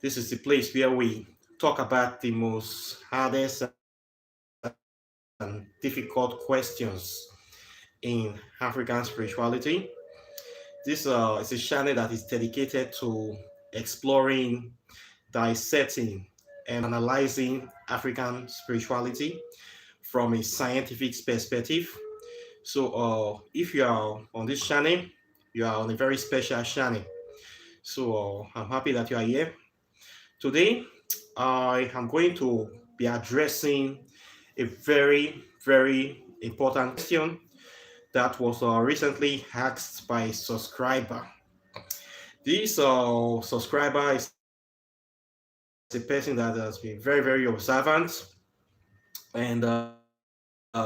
This is the place where we talk about the most hardest and difficult questions in African spirituality. This is a channel that is dedicated to exploring, dissecting, and analyzing African spirituality from a scientific perspective. So, if you are on this channel, you are on a very special channel. So, I'm happy that you are here. Today, I am going to be addressing a very important question that was recently asked by a subscriber. This subscriber is a person that has been very observant, and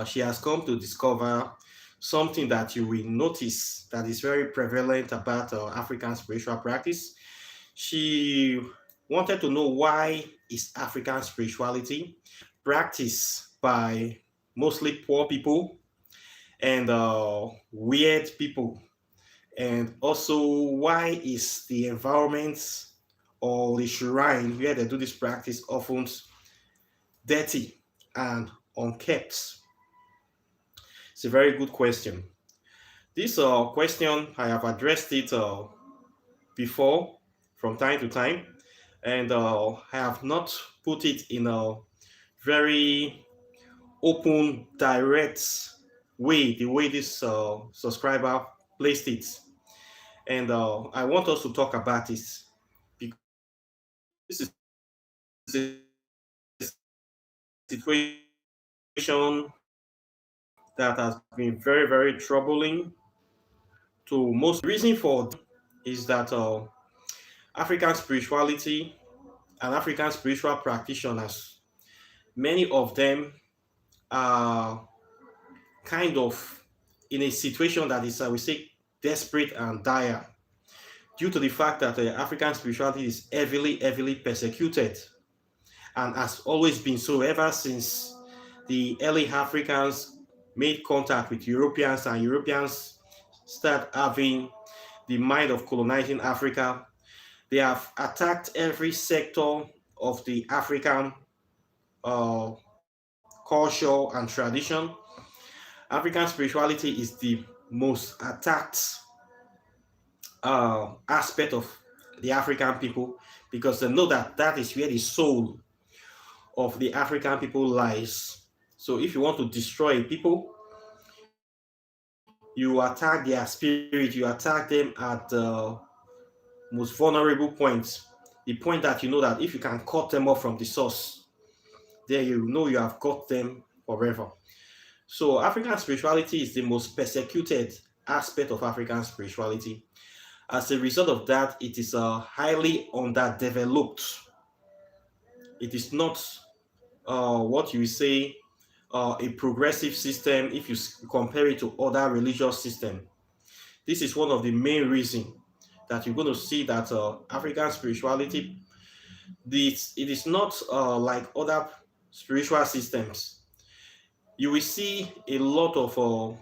she has come to discover something that you will notice that is very prevalent about African spiritual practice. She wanted to know, why is African spirituality practiced by mostly poor people and weird people, and also why is the environment or the shrine where they do this practice often dirty and unkept? It's a very good question. This question, I have addressed it before from time to time, and I have not put it in a very open, direct way, the way this subscriber placed it. And I want us to talk about it because this is a situation that has been very troubling to most. The reason for is that African spirituality and African spiritual practitioners, many of them are kind of in a situation that is, I would say, desperate and dire, due to the fact that African spirituality is heavily persecuted and has always been so ever since the early Africans made contact with Europeans, and Europeans start having the mind of colonizing Africa. They have attacked every sector of the African uh, culture and tradition. African spirituality is the most attacked aspect of the African people, because they know that that is where the soul of the African people lies. So if you want to destroy people, you attack their spirit, you attack them at the most vulnerable point, the point that you know that if you can cut them off from the source, there you know you have got them forever. So African spirituality is the most persecuted aspect of African spirituality. As a result of that, it is highly underdeveloped. It is not what you say a progressive system if you compare it to other religious systems. This is one of the main reasons that you're going to see that African spirituality, it is not like other spiritual systems. You will see a lot of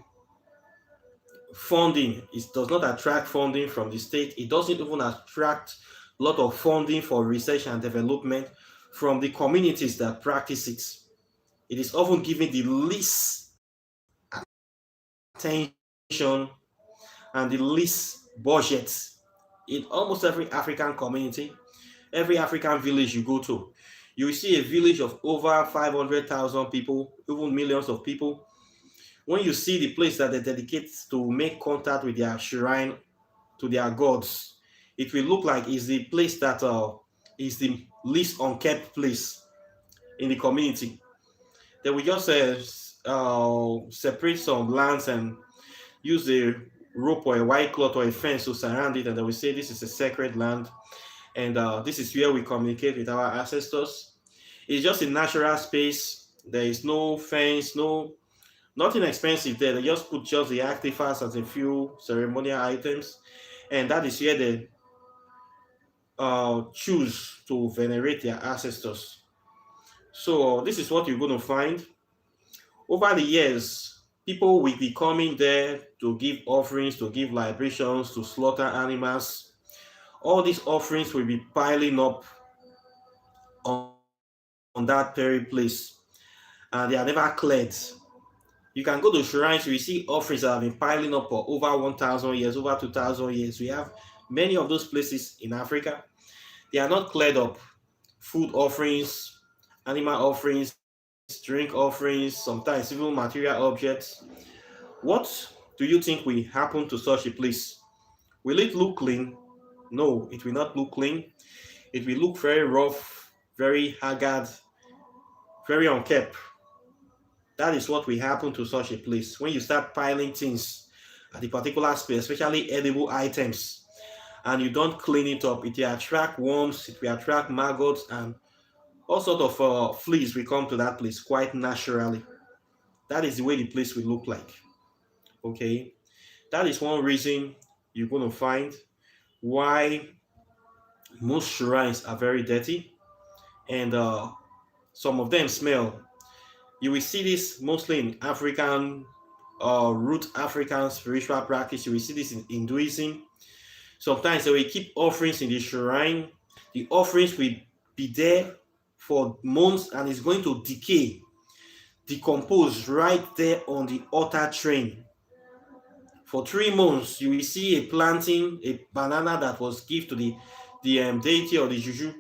funding. It does not attract funding from the state. It doesn't even attract a lot of funding for research and development from the communities that practice it. It is often given the least attention and the least budget in almost every African community, every African village you go to. You will see a village of over 500,000 people, even millions of people. When you see the place that they dedicate to make contact with their shrine, to their gods, it will look like it's the place that is the least unkept place in the community. They will just separate some lands and use a rope or a white cloth or a fence to surround it, and they will say this is a sacred land, and this is where we communicate with our ancestors. It's just a natural space. There is no fence, nothing expensive there. They just put just the artifacts and a few ceremonial items, and that is where they choose to venerate their ancestors. So this is what you're going to find. Over the years, people will be coming there to give offerings, to give libations, to slaughter animals. All these offerings will be piling up on that very place, and they are never cleared. You can go to shrines, you see offerings that have been piling up for over 1,000 years, over 2,000 years. We have many of those places in Africa. They are not cleared up. Food offerings, animal offerings, drink offerings, sometimes even material objects. What do you think will happen to such a place? Will it look clean? No, it will not look clean. It will look very rough, very haggard, very unkempt. That is what will happen to such a place when you start piling things at a particular space, especially edible items, and you don't clean it up. It will attract worms, it will attract maggots, and all sort of fleas will come to that place quite naturally. That is the way the place will look like. Okay, that is one reason you're going to find why most shrines are very dirty, and some of them smell. You will see this mostly in African, root African spiritual practice. You will see this in Hinduism. Sometimes they will keep offerings in the shrine. The offerings will be there for months and it's going to decay, decompose right there on the altar train. For 3 months, you will see a planting, a banana that was given to the deity or the juju.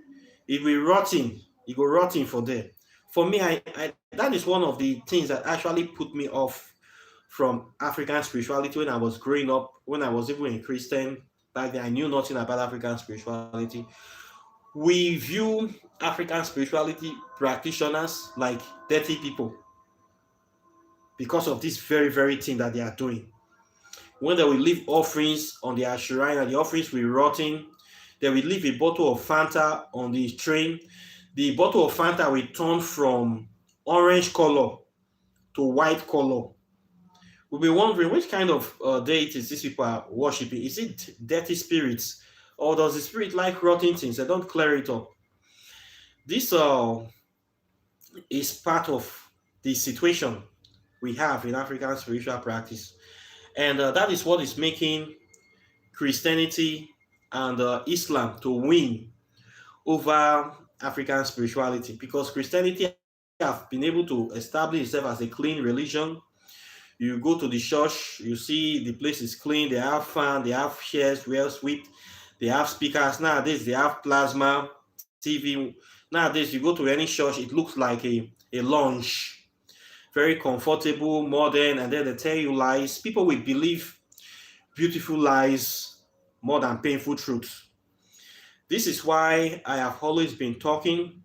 It will rotting. It will rotting for there. For me, that is one of the things that actually put me off from African spirituality when I was growing up. When I was even a Christian back then, I knew nothing about African spirituality. We view African spirituality practitioners like dirty people because of this very, very thing that they are doing. When they will leave offerings on their shrine and the offerings will rotting, they will leave a bottle of Fanta on the train. The bottle of Fanta will turn from orange color to white color. We'll be wondering which kind of deities these people are worshiping. Is it dirty spirits? Or does the spirit like rotting things? They don't clear it up. This is part of the situation we have in African spiritual practice. And that is what is making Christianity and Islam to win over African spirituality, because Christianity have been able to establish itself as a clean religion. You go to the church, you see the place is clean, they have fan, they have chairs well swept, they have speakers. Nowadays, they have plasma, TV. Nowadays, you go to any church, it looks like a lounge, very comfortable, modern, and then they tell you lies. People will believe beautiful lies more than painful truths. This is why I have always been talking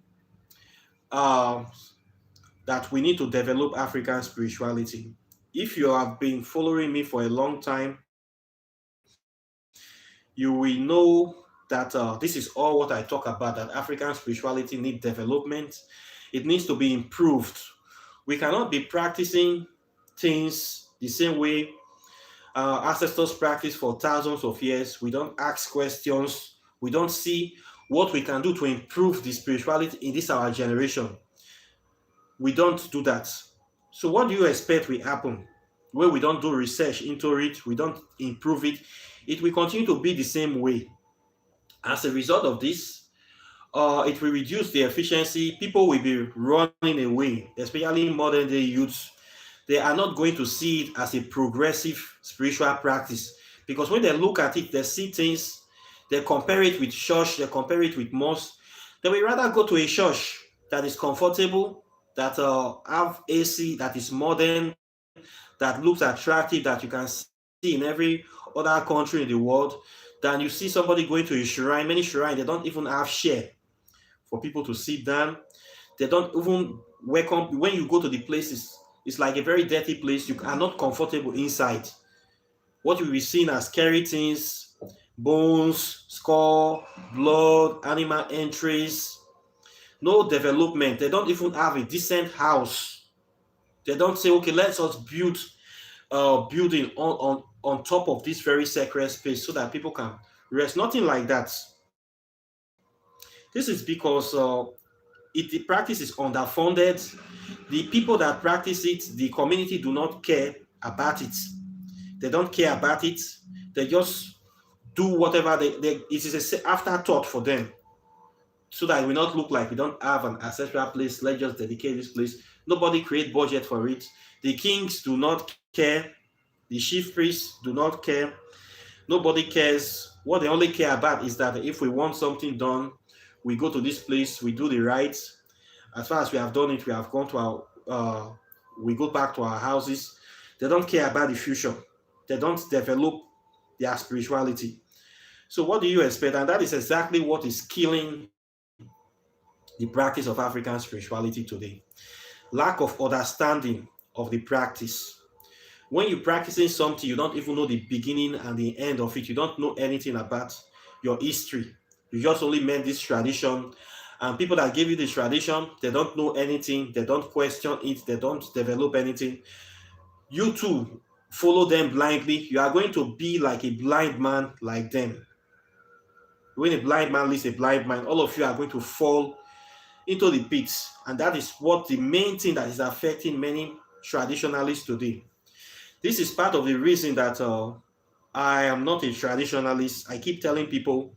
uh, that we need to develop African spirituality. If you have been following me for a long time, you will know that this is all what I talk about, that African spirituality needs development. It needs to be improved. We cannot be practicing things the same way ancestors practiced for thousands of years. We don't ask questions. We don't see what we can do to improve the spirituality in this our generation. We don't do that. So what do you expect will happen when we don't do research into it? We don't improve it. It will continue to be the same way. As a result of this, it will reduce the efficiency. People will be running away, especially modern day youths. They are not going to see it as a progressive spiritual practice, because when they look at it, they see things, they compare it with church, they compare it with mosque. They will rather go to a church that is comfortable, that have AC, that is modern, that looks attractive, that you can see in every other country in the world, than you see somebody going to a shrine. Many shrines, they don't even have chair for people to sit down. They don't even welcome. When you go to the places, it's like a very dirty place. You are not comfortable inside. What you will be seeing as scary things, bones, skull, blood, animal entries, no development. They don't even have a decent house. They don't say, okay, let's us build building on top of this very sacred space so that people can rest. Nothing like that. This is because the practice is underfunded. The people that practice it, the community do not care about it. They don't care about it. They just do whatever it is an afterthought for them, so that it will not look like we don't have an ancestral place. Let's just dedicate this place. Nobody create budget for it. The kings do not care. The chief priests do not care. Nobody cares. What they only care about is that if we want something done, we go to this place, we do the rites. As far as we have done it, we have gone to we go back to our houses. They don't care about the future. They don't develop their spirituality. So what do you expect? And that is exactly what is killing the practice of African spirituality today. Lack of understanding of the practice. When you're practicing something, you don't even know the beginning and the end of it. You don't know anything about your history. You just only met this tradition. And people that give you the tradition, they don't know anything. They don't question it. They don't develop anything. You too follow them blindly. You are going to be like a blind man like them. When a blind man leads a blind man, all of you are going to fall into the pits. And that is what the main thing that is affecting many traditionalists today. This is part of the reason that I am not a traditionalist. I keep telling people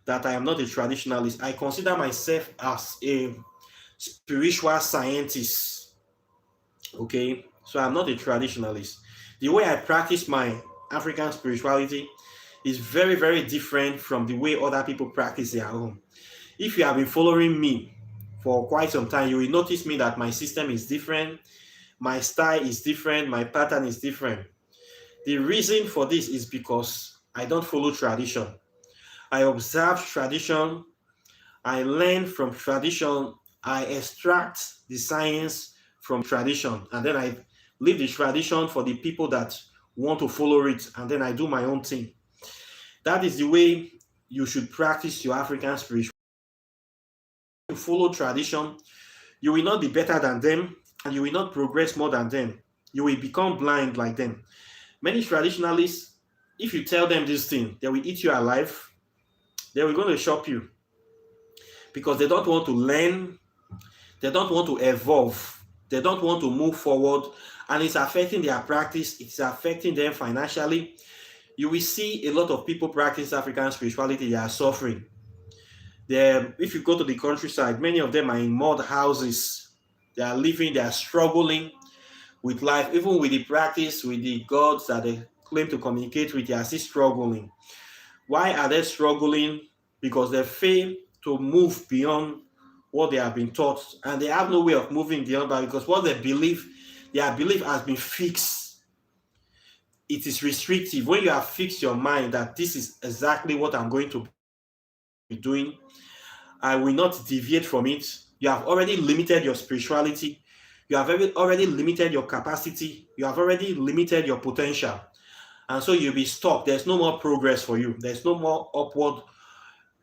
that I am not a traditionalist. I consider myself as a spiritual scientist. Okay, so I'm not a traditionalist. The way I practice my African spirituality is very, very different from the way other people practice their own. If you have been following me for quite some time, you will notice me that my system is different, my style is different, my pattern is different. The reason for this is because I don't follow tradition. I observe tradition, I learn from tradition, I extract the science from tradition, and then I leave the tradition for the people that want to follow it, and then I do my own thing. That is the way you should practice your African spirituality. You follow tradition, you will not be better than them, and you will not progress more than them. You will become blind like them. Many traditionalists, if you tell them this thing, they will eat you alive. They will go to shop you because they don't want to learn, they don't want to evolve, they don't want to move forward, and it's affecting their practice, it's affecting them financially. You will see a lot of people practice African spirituality, they are suffering. If you go to the countryside, many of them are in mud houses. They are living, they are struggling with life, even with the practice, with the gods that they claim to communicate with, they are still struggling. Why are they struggling? Because they fail to move beyond what they have been taught, and they have no way of moving beyond that because what they believe, their belief has been fixed. It is restrictive. When you have fixed your mind that this is exactly what I'm going to be doing, I will not deviate from it. You have already limited your spirituality. You have already limited your capacity. You have already limited your potential. And so you'll be stuck. There's no more progress for you. There's no more upward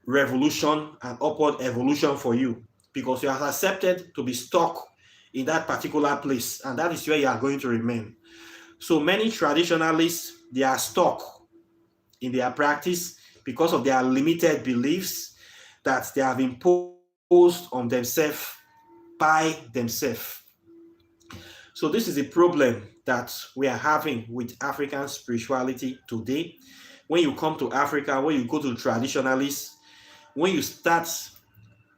revolution and upward evolution for you because you have accepted to be stuck in that particular place. And that is where you are going to remain. So many traditionalists, they are stuck in their practice because of their limited beliefs that they have imposed on themselves by themselves. So this is a problem that we are having with African spirituality today. When you come to Africa, when you go to traditionalists, when you start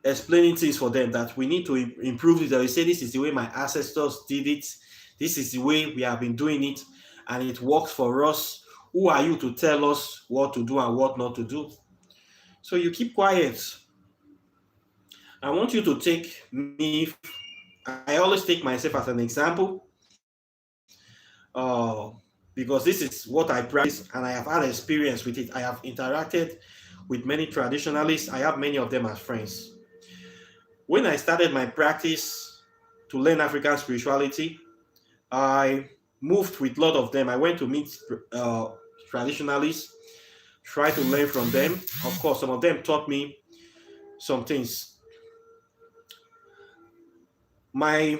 explaining things for them that we need to improve it, they will say this is the way my ancestors did it, this is the way we have been doing it, and it works for us. Who are you to tell us what to do and what not to do? So you keep quiet. I want you to take me, I always take myself as an example because this is what I practice and I have had experience with it. I have interacted with many traditionalists. I have many of them as friends. When I started my practice to learn African spirituality, I moved with a lot of them. I went to meet traditionalists, try to learn from them. Of course, some of them taught me some things. My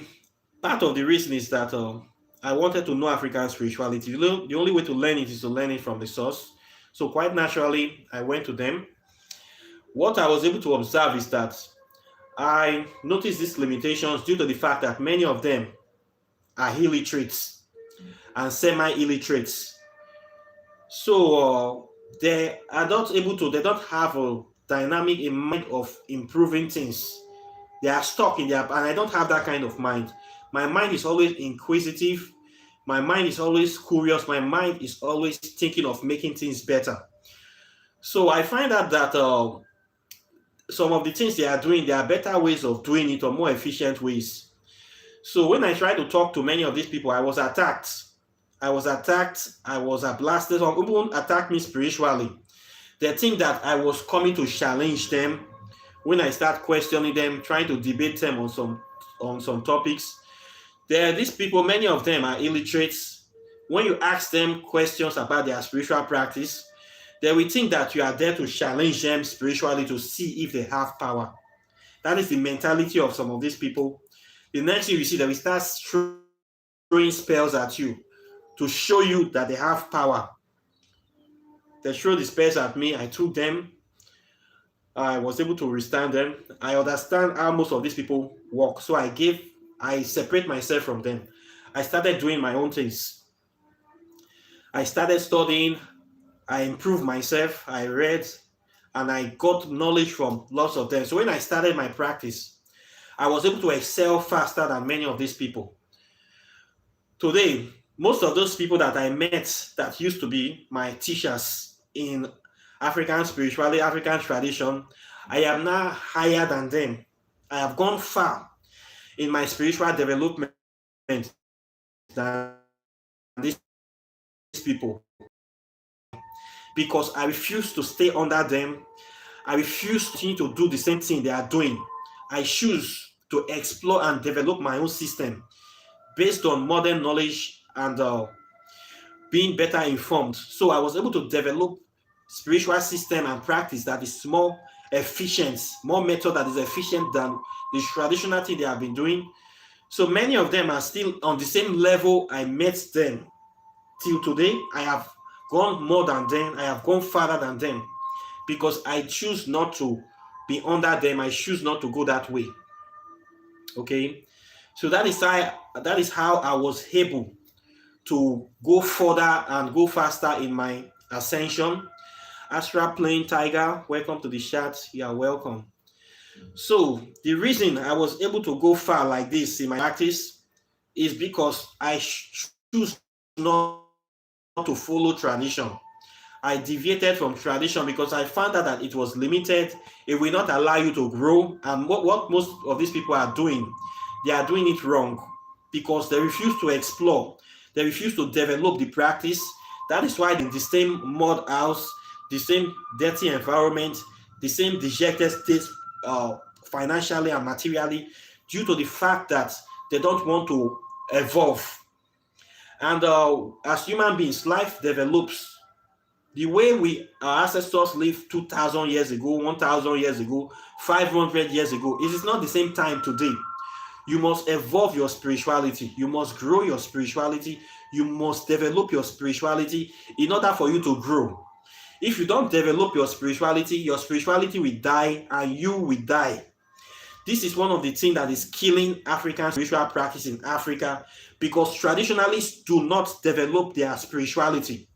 part of the reason is that I wanted to know African spirituality. The only way to learn it is to learn it from the source. So quite naturally, I went to them. What I was able to observe is that I noticed these limitations due to the fact that many of them are illiterates and semi-illiterates. So they are not able to, they don't have a dynamic in mind of improving things. They are stuck in their, and I don't have that kind of mind. My mind is always inquisitive. My mind is always curious. My mind is always thinking of making things better. So I find out that some of the things they are doing, there are better ways of doing it or more efficient ways. So when I tried to talk to many of these people, I was attacked. I was attacked. I was blasted. Some people attacked me spiritually. They think that I was coming to challenge them when I start questioning them, trying to debate them on some topics. These people, many of them are illiterates. When you ask them questions about their spiritual practice, they will think that you are there to challenge them spiritually to see if they have power. That is the mentality of some of these people. The next thing you see, they will start throwing spells at you to show you that they have power. They threw the spells at me. I took them. I was able to withstand them. I understand how most of these people work. So I separate myself from them. I started doing my own things. I started studying. I improved myself. I read and I got knowledge from lots of them. So when I started my practice, I was able to excel faster than many of these people. Today, most of those people that I met that used to be my teachers in African spirituality, African tradition, I am now higher than them. I have gone far in my spiritual development than these people because I refuse to stay under them. I refuse to do the same thing they are doing. I choose to explore and develop my own system based on modern knowledge and being better informed. So I was able to develop spiritual system and practice that is more efficient, more method that is efficient than the traditional thing they have been doing. So many of them are still on the same level I met them. Till today, I have gone more than them. I have gone farther than them because I choose not to be under them. I choose not to go that way. Okay, so that is how I was able to go further and go faster in my ascension. Astra Plain Tiger, welcome to the chat. You are welcome. So the reason I was able to go far like this in my practice is because I choose not to follow tradition. I deviated from tradition because I found out that it was limited. It will not allow you to grow. And what most of these people are doing, they are doing it wrong because they refuse to explore. They refuse to develop the practice. That is why in the same mud house, the same dirty environment, the same dejected state financially and materially, due to the fact that they don't want to evolve. And as human beings, life develops. The way our ancestors lived 2,000 years ago, 1,000 years ago, 500 years ago, it is not the same time today. You must evolve your spirituality. You must grow your spirituality. You must develop your spirituality in order for you to grow. If you don't develop your spirituality will die and you will die. This is one of the things that is killing African spiritual practice in Africa because traditionalists do not develop their spirituality.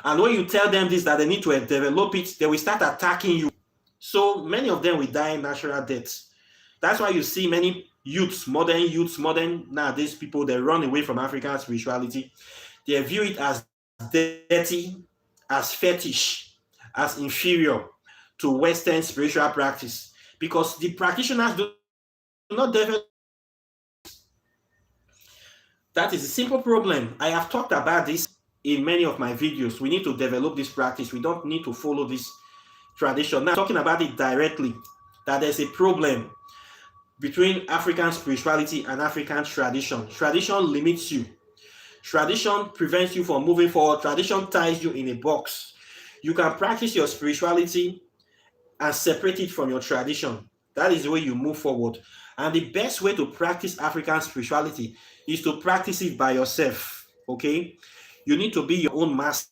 And when you tell them this, that they need to develop it, they will start attacking you. So many of them will die natural deaths. That's why you see many modern nowadays people, they run away from African spirituality. They view it as dirty, as fetish, as inferior to Western spiritual practice. Because the practitioners do not develop. That is a simple problem. I have talked about this in many of my videos. We need to develop this practice. We don't need to follow this tradition. Now, talking about it directly, that there's a problem between African spirituality and African tradition. Tradition limits you. Tradition prevents you from moving forward. Tradition ties you in a box. You can practice your spirituality and separate it from your tradition. That is the way you move forward. And the best way to practice African spirituality is to practice it by yourself. Okay? You need to be your own master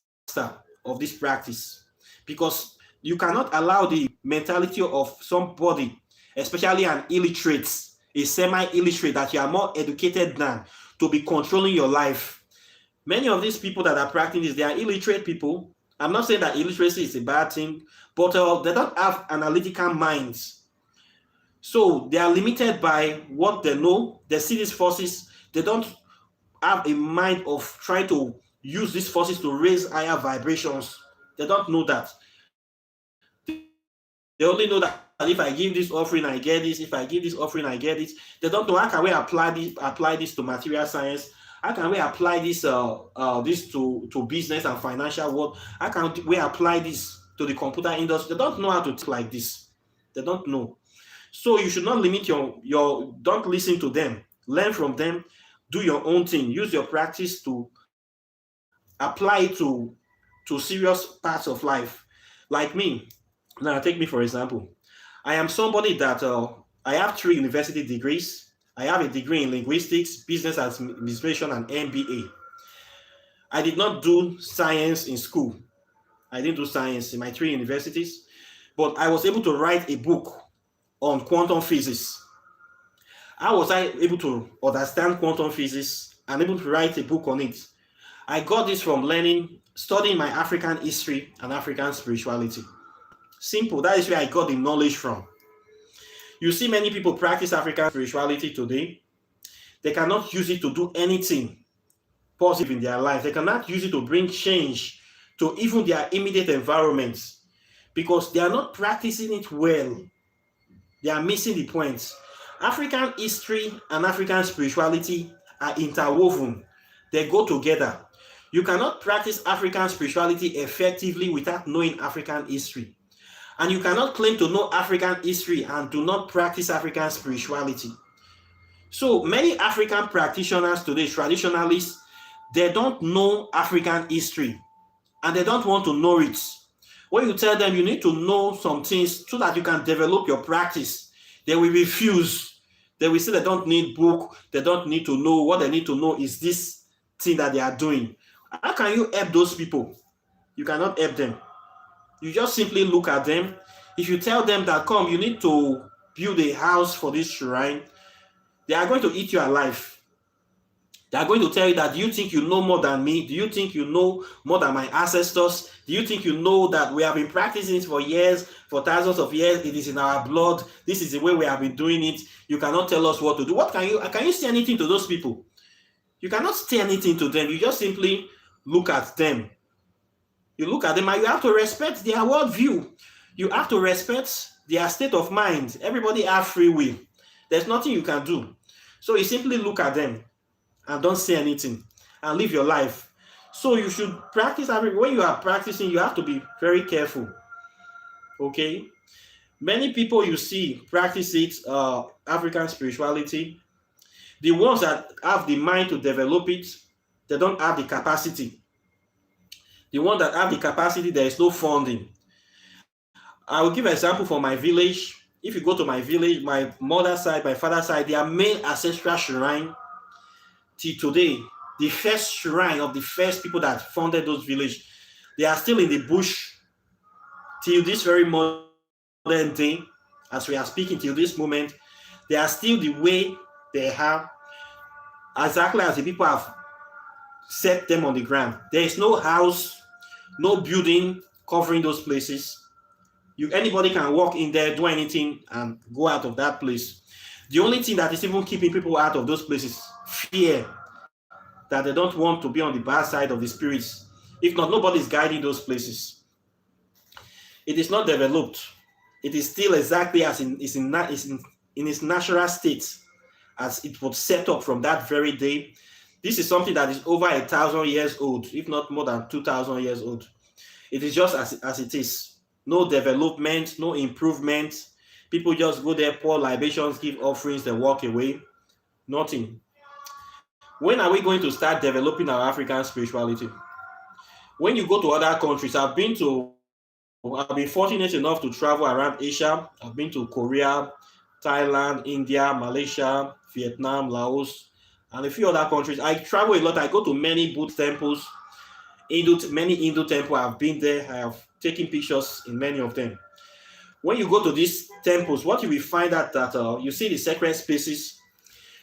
of this practice because you cannot allow the mentality of somebody, especially an illiterate, a semi-illiterate that you are more educated than, to be controlling your life. Many of these people that are practicing this, they are illiterate people I'm not saying that illiteracy is a bad thing, but they don't have analytical minds. So they are limited by what they know. They see these forces. They don't have a mind of trying to use these forces to raise higher vibrations. They don't know that. They only know that if I give this offering, I get this. If I give this offering, I get this. They don't know how can we apply this to material science. How can we apply this to business and financial world? How can we apply this to the computer industry? They don't know how to think like this. They don't know. So you should not limit your don't listen to them. Learn from them. Do your own thing. Use your practice to apply to serious parts of life. Like me. Now take me for example. I am somebody that I have 3 university degrees. I have a degree in linguistics, business administration, and MBA. I did not do science in school. I didn't do science in my 3 universities, but I was able to write a book on quantum physics. How was I able to understand quantum physics and able to write a book on it? I got this from studying my African history and African spirituality. Simple. That is where I got the knowledge from. You see many people practice African spirituality today. They cannot use it to do anything positive in their life. They cannot use it to bring change to even their immediate environments because they are not practicing it well. They are missing the point. African history and African spirituality are interwoven. They go together. You cannot practice African spirituality effectively without knowing African history. And you cannot claim to know African history and do not practice African spirituality. So many African practitioners today, traditionalists, they don't know African history and they don't want to know it. When you tell them you need to know some things so that you can develop your practice, they will refuse. They will say they don't need book, they don't need to know. What they need to know is this thing that they are doing. How can you help those people? You cannot help them. You just simply look at them. If you tell them that, come, you need to build a house for this shrine, they are going to eat you alive. They are going to tell you that, do you think you know more than me? Do you think you know more than my ancestors? Do you think you know that we have been practicing it for years, for thousands of years? It is in our blood. This is the way we have been doing it. You cannot tell us what to do. Can you say anything to those people? You cannot say anything to them. You just simply look at them. You look at them and you have to respect their worldview. You have to respect their state of mind. Everybody has free will. There's nothing you can do. So you simply look at them and don't say anything and live your life. So you should practice. When you are practicing, you have to be very careful. Okay? Many people you see practice it, African spirituality. The ones that have the mind to develop it, they don't have the capacity. The ones that have the capacity, there is no funding. I will give an example for my village. If you go to my village, my mother's side, my father's side, their main ancestral shrine till today, the first shrine of the first people that founded those villages, they are still in the bush till this very modern day. As we are speaking till this moment, they are still the way they have, exactly as the people have set them on the ground. There is no house, no building covering those places. Anybody can walk in there, do anything, and go out of that place. The only thing that is even keeping people out of those places, fear, that they don't want to be on the bad side of the spirits. If not, nobody is guiding those places. It is not developed. It is still exactly as in its natural state, as it was set up from that very day. This is something that is over 1,000 years old, if not more than 2,000 years old. It is just as it is. No development, no improvement. People just go there, pour libations, give offerings, they walk away. Nothing. When are we going to start developing our African spirituality? When you go to other countries, I've been fortunate enough to travel around Asia. I've been to Korea, Thailand, India, Malaysia, Vietnam, Laos, and a few other countries. I travel a lot. I go to many Buddhist temples, many Hindu temples. I've been there. I have taken pictures in many of them. When you go to these temples, what you will find out that you see the sacred spaces.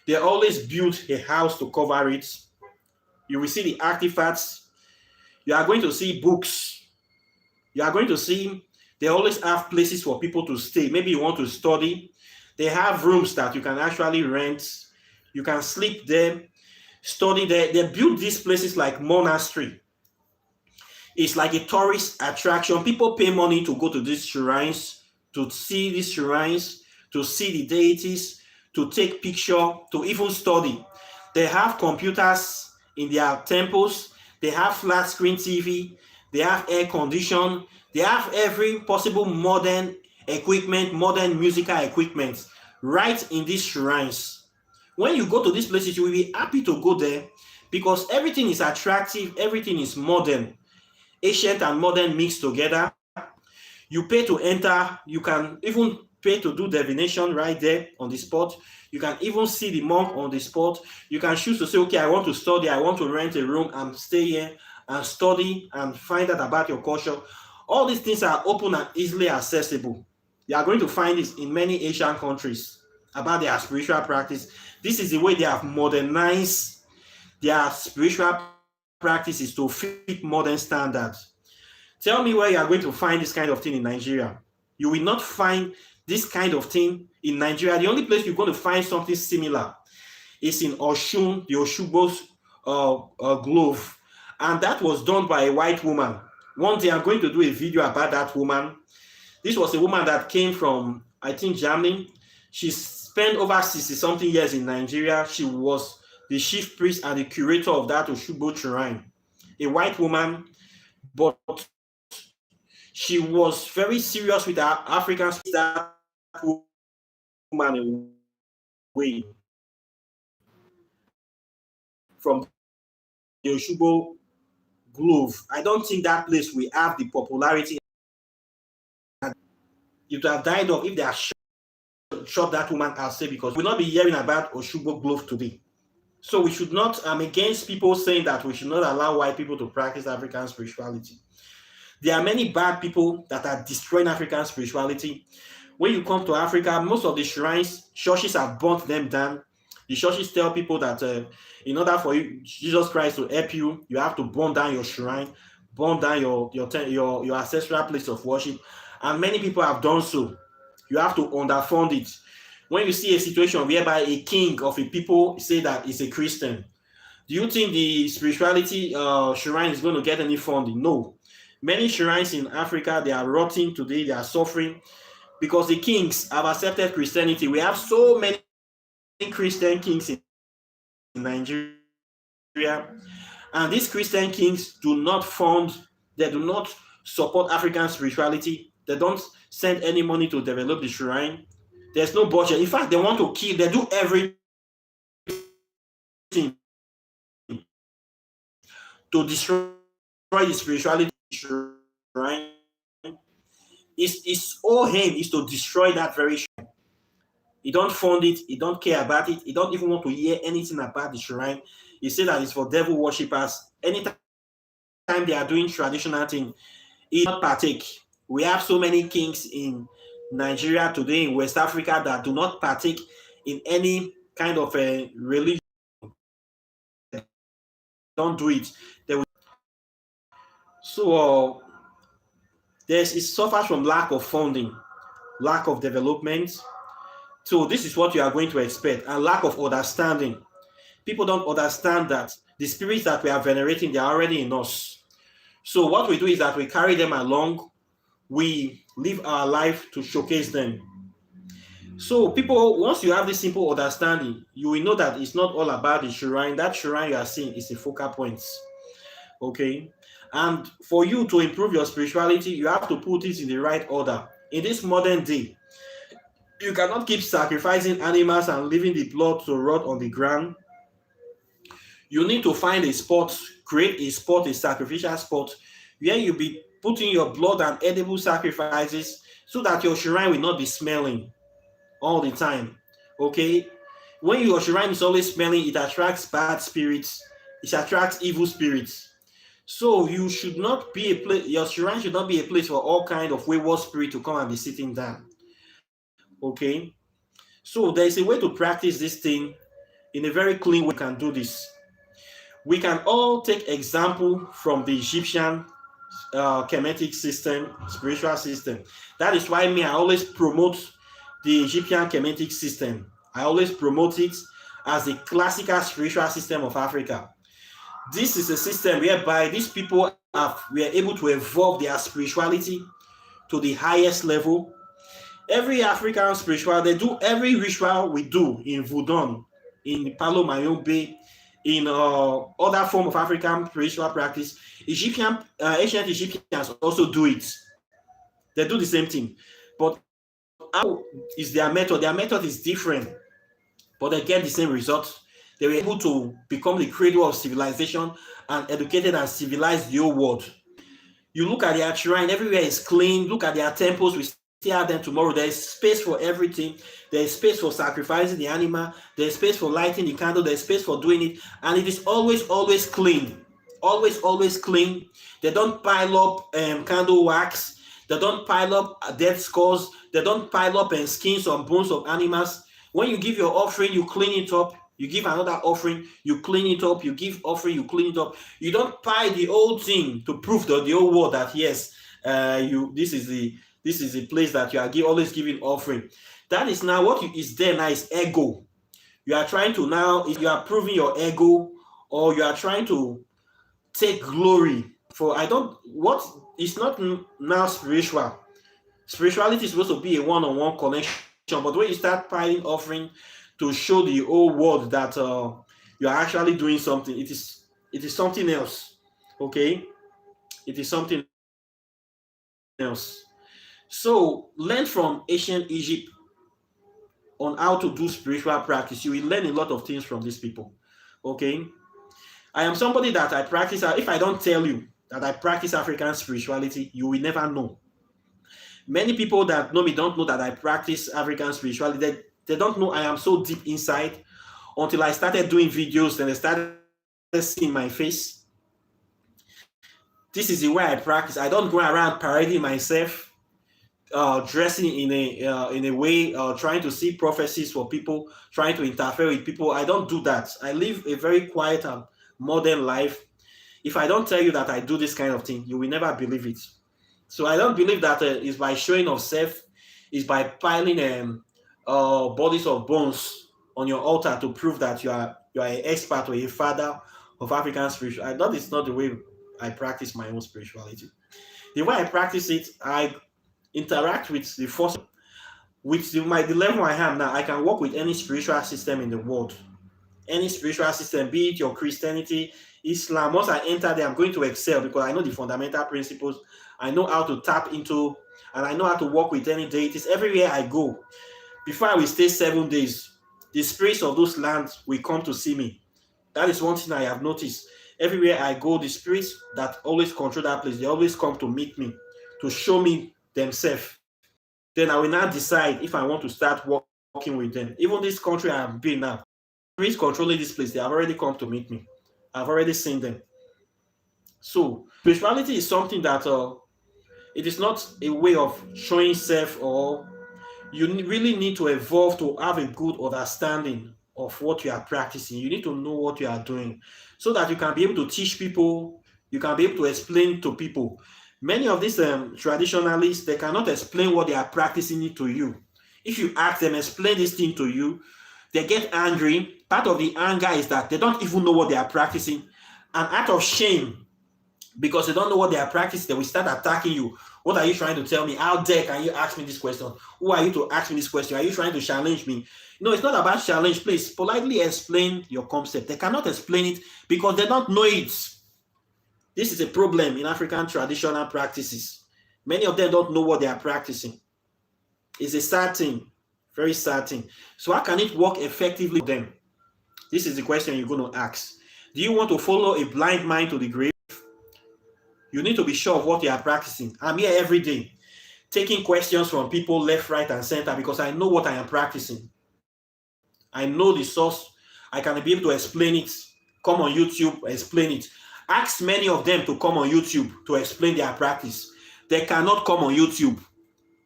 They always build a house to cover it. You will see the artifacts. You are going to see books. You are going to see they always have places for people to stay. Maybe you want to study. They have rooms that you can actually rent. You can sleep there, study there. They build these places like monastery. It's like a tourist attraction. People pay money to go to these shrines, to see these shrines, to see the deities, to take picture, to even study. They have computers in their temples. They have flat screen TV. They have air condition. They have every possible modern equipment, modern musical equipment right in these shrines. When you go to these places, you will be happy to go there because everything is attractive, everything is modern, ancient and modern mixed together. You pay to enter. You can even pay to do divination right there on the spot. You can even see the monk on the spot. You can choose to say, okay, I want to study, I want to rent a room and stay here and study and find out about your culture. All these things are open and easily accessible. You are going to find this in many Asian countries about their spiritual practice. This is the way they have modernized their spiritual practices to fit modern standards. Tell me where you are going to find this kind of thing in Nigeria. You will not find this kind of thing in Nigeria. The only place you're going to find something similar is in Oshun, the Oshubo's glove. And that was done by a white woman. One day I'm going to do a video about that woman. This was a woman that came from, I think, Germany. She spent over 60 something years in Nigeria. She was the chief priest and the curator of that Oshubo shrine. A white woman, but she was very serious with her Africans. That woman away from the Oshubo glove. I don't think that place will have the popularity. It would have died off if they had shot that woman outside, because we'll not be hearing about Oshubo glove today. So we should not, I'm against people saying that we should not allow white people to practice African spirituality. There are many bad people that are destroying African spirituality. When you come to Africa, most of the shrines, churches have burnt them down. The churches tell people that in order for you, Jesus Christ to help you, you have to burn down your shrine, burn down your ancestral place of worship. And many people have done so. You have to underfund it. When you see a situation whereby a king of a people say that he's a Christian, do you think the spirituality shrine is going to get any funding? No. Many shrines in Africa, they are rotting today, they are suffering because the kings have accepted Christianity. We have so many Christian kings in Nigeria, and these Christian kings do not fund, they do not support African spirituality. They don't send any money to develop the shrine. There's no budget. In fact, they want to kill, they do everything to destroy the spirituality shrine. Its whole aim is to destroy that very shrine. He don't fund it, he don't care about it, he don't even want to hear anything about the shrine. He said that it's for devil worshippers. Anytime they are doing traditional thing, he not partake. We have so many kings in Nigeria today, in West Africa, that do not partake in any kind of a religion. Don't do it. So it suffers from lack of funding, lack of development. So this is what you are going to expect, and lack of understanding. People don't understand that the spirits that we are venerating, they are already in us. So what we do is that we carry them along. We live our life to showcase them. So people, once you have this simple understanding, you will know that it's not all about the shrine. That shrine you are seeing is a focal point. Okay? And for you to improve your spirituality, you have to put it in the right order. In this modern day, you cannot keep sacrificing animals and leaving the blood to rot on the ground. You need to find a spot, create a spot, a sacrificial spot, where you'll be putting your blood and edible sacrifices so that your shrine will not be smelling all the time. Okay? When your shrine is always smelling, it attracts bad spirits, it attracts evil spirits. So you should not be a place, your shrine should not be a place for all kind of wayward spirit to come and be sitting down. Okay? So there is a way to practice this thing in a very clean way. We can do this. We can all take example from the Egyptian Kemetic system, spiritual system. That is why me, I always promote the Egyptian Kemetic system. I always promote it as the classical spiritual system of Africa. This is a system whereby these people were able to evolve their spirituality to the highest level. Every African spiritual, they do every ritual we do in Voodoo, in Palo Mayombe, in other form of African spiritual practice. Ancient Egyptians also do it. They do the same thing. But how is their method? Their method is different, but they get the same results. They were able to become the cradle of civilization and educated and civilized the whole world. You look at their shrine, everywhere is clean. Look at their temples, we still have them tomorrow. There is space for everything. There is space for sacrificing the animal. There is space for lighting the candle. There is space for doing it. And it is always, always clean. Always, always clean. They don't pile up candle wax. They don't pile up dead skulls. They don't pile up skins or bones of animals. When you give your offering, you clean it up. You give another offering, you clean it up. You give offering, you clean it up. You don't pile the old thing to prove to the whole world that yes, this is the place that you are always giving offering. That is now what is there now is ego. You are trying to now, if you are proving your ego, or you are trying to take glory for what is not now spiritual. Spirituality is supposed to be a one-on-one connection, but when you start piling offering to show the whole world that you are actually doing something, it is something else. Okay, it is something else. So learn from ancient Egypt on how to do spiritual practice. You will learn a lot of things from these people. Okay, I am somebody that I practice. If I don't tell you that I practice African spirituality, you will never know. Many people that know me don't know that I practice African spirituality. They don't know I am so deep inside until I started doing videos and they started seeing my face. This is the way I practice. I don't go around parading myself, dressing in a way, trying to see prophecies for people, trying to interfere with people. I don't do that. I live a very quiet and modern life. If I don't tell you that I do this kind of thing, you will never believe it. So I don't believe that it's by showing of self, it's by piling bodies of bones on your altar to prove that you are an expert or a father of African spirituality. That is not the way I practice my own spirituality. The way I practice it, I interact with the force. With the level I am now, I can work with any spiritual system in the world. Any spiritual system, be it your Christianity, Islam. Once I enter there, I'm going to excel because I know the fundamental principles. I know how to tap into, and I know how to work with any deities. Everywhere I go, before I will stay 7 days, the spirits of those lands will come to see me. That is one thing I have noticed. Everywhere I go, the spirits that always control that place, they always come to meet me, to show me themselves. Then I will now decide if I want to start working with them. Even this country I have been now, spirits controlling this place, they have already come to meet me. I've already seen them. So spirituality is something that it is not a way of showing self, or you really need to evolve to have a good understanding of what you are practicing. You need to know what you are doing so that you can be able to teach people, you can be able to explain to people. Many of these traditionalists, they cannot explain what they are practicing it to you. If you ask them, explain this thing to you, they get angry. Part of the anger is that they don't even know what they are practicing. And out of shame, because they don't know what they are practicing, they will start attacking you. What are you trying to tell me? How dare can you ask me this question? Who are you to ask me this question? Are you trying to challenge me? No, it's not about challenge. Please politely explain your concept. They cannot explain it because they don't know it. This is a problem in African traditional practices. Many of them don't know what they are practicing. It's a sad thing, very sad thing. So how can it work effectively with them? This is the question you're going to ask. Do you want to follow a blind man to the grave? You need to be sure of what you are practicing. I'm here every day taking questions from people left, right, and center because I know what I am practicing. I know the source. I can be able to explain it. Come on YouTube, explain it. Ask many of them to come on YouTube to explain their practice. They cannot come on YouTube.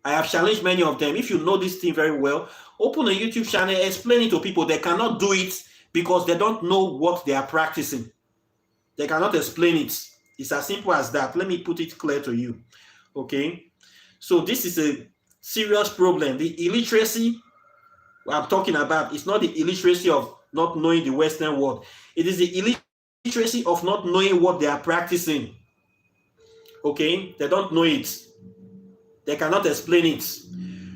I have challenged many of them. If you know this thing very well, open a YouTube channel, explain it to people. They cannot do it because they don't know what they are practicing. They cannot explain it. It's as simple as that. Let me put it clear to you. Okay. So this is a serious problem. The illiteracy I'm talking about is not the illiteracy of not knowing the Western world. It is the illiteracy of not knowing what they are practicing. Okay. They don't know it. They cannot explain it.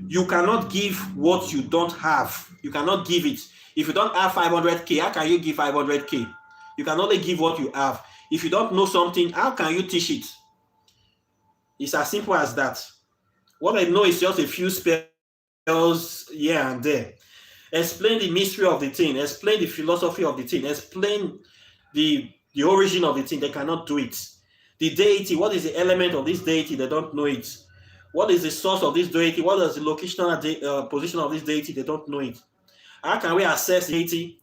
You cannot give what you don't have. You cannot give it. If you don't have 500K, how can you give 500K? You can only give what you have. If you don't know something, how can you teach it? It's as simple as that. What I know is just a few spells here and there. Explain the mystery of the thing. Explain the philosophy of the thing. Explain the origin of the thing. They cannot do it. The deity, what is the element of this deity? They don't know it. What is the source of this deity? What is the locational position of this deity? They don't know it. How can we assess the deity?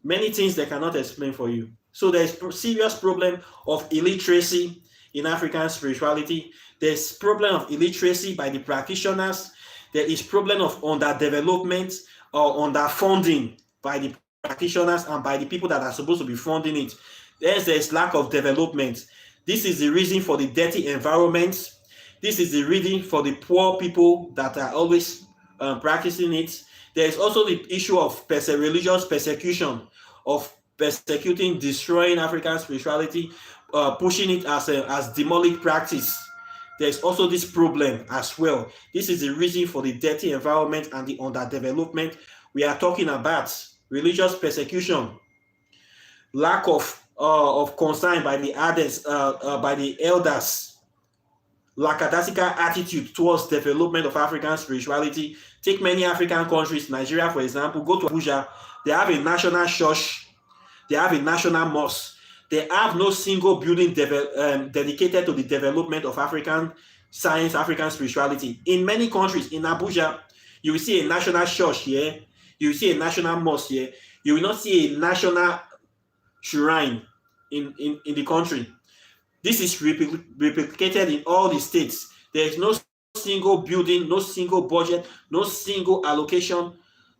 Many things they cannot explain for you. So there's a serious problem of illiteracy in African spirituality. There's problem of illiteracy by the practitioners. There is problem of underdevelopment or underfunding by the practitioners and by the people that are supposed to be funding it. There's lack of development. This is the reason for the dirty environment. This is the reason for the poor people that are always practicing it. There is also the issue of religious persecution, of persecuting, destroying African spirituality, pushing it as demonic practice. There's also this problem as well. This is the reason for the dirty environment and the underdevelopment. We are talking about religious persecution, lack of concern by the elders, lackadaisical attitude towards development of African spirituality. Take many African countries, Nigeria for example, go to Abuja, they have a national church, they have a national mosque. They have no single building dedicated to the development of African science, African spirituality. In many countries, in Abuja, you will see a national church here, you will see a national mosque here, you will not see a national shrine in the country. This is replicated in all the states. There is no single building, no single budget, no single allocation,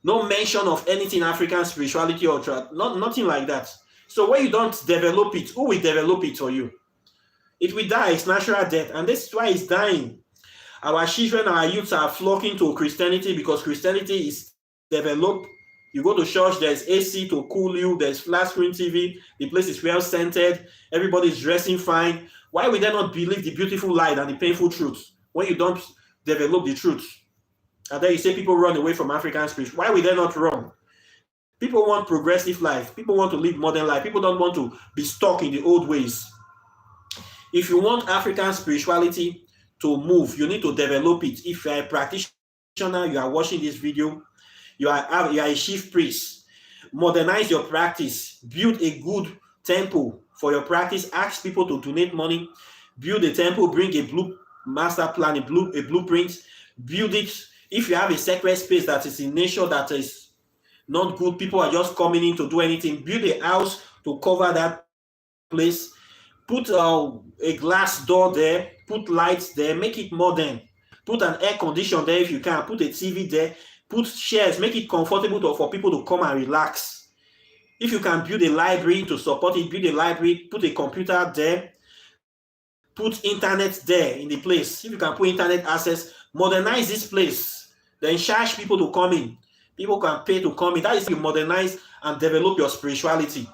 no mention of anything African spirituality or nothing like that. So when you don't develop it, who will develop it for you? It will die. It's natural death. And this is why it's dying. Our children, our youths are flocking to Christianity because Christianity is developed. You go to church, there's AC to cool you, there's flat screen TV, the place is well scented, everybody's dressing fine. Why will they not believe the beautiful light and the painful truth when you don't develop the truth? And then you say people run away from African spirit. Why will they not run? People want progressive life. People want to live modern life. People don't want to be stuck in the old ways. If you want African spirituality to move, you need to develop it. If you are a practitioner, you are watching this video, you are a chief priest, modernize your practice, build a good temple for your practice, ask people to donate money, build a temple, bring a master plan, a blueprint, build it. If you have a sacred space that is in nature that is not good, people are just coming in to do anything, build a house to cover that place, put a glass door there, put lights there, make it modern, put an air conditioner there if you can, put a TV there, put chairs, make it comfortable for people to come and relax. If you can build a library to support it, build a library, put a computer there, put internet there in the place. If you can put internet access, modernize this place, then charge people to come in. People can pay to come in. That is how you modernize and develop your spirituality.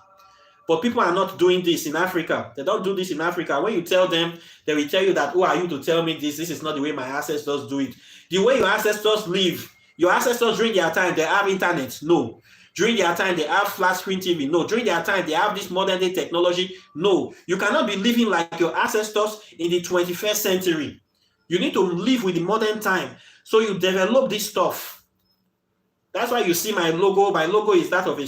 But people are not doing this in Africa. They don't do this in Africa. When you tell them, they will tell you that, who are you to tell me this? This is not the way my ancestors do it. The way your ancestors live, your ancestors during their time, they have internet. No. During their time, they have flat screen TV. No. During their time, they have this modern day technology. No. You cannot be living like your ancestors in the 21st century. You need to live with the modern time. So you develop this stuff. That's why you see my logo. My logo is that of a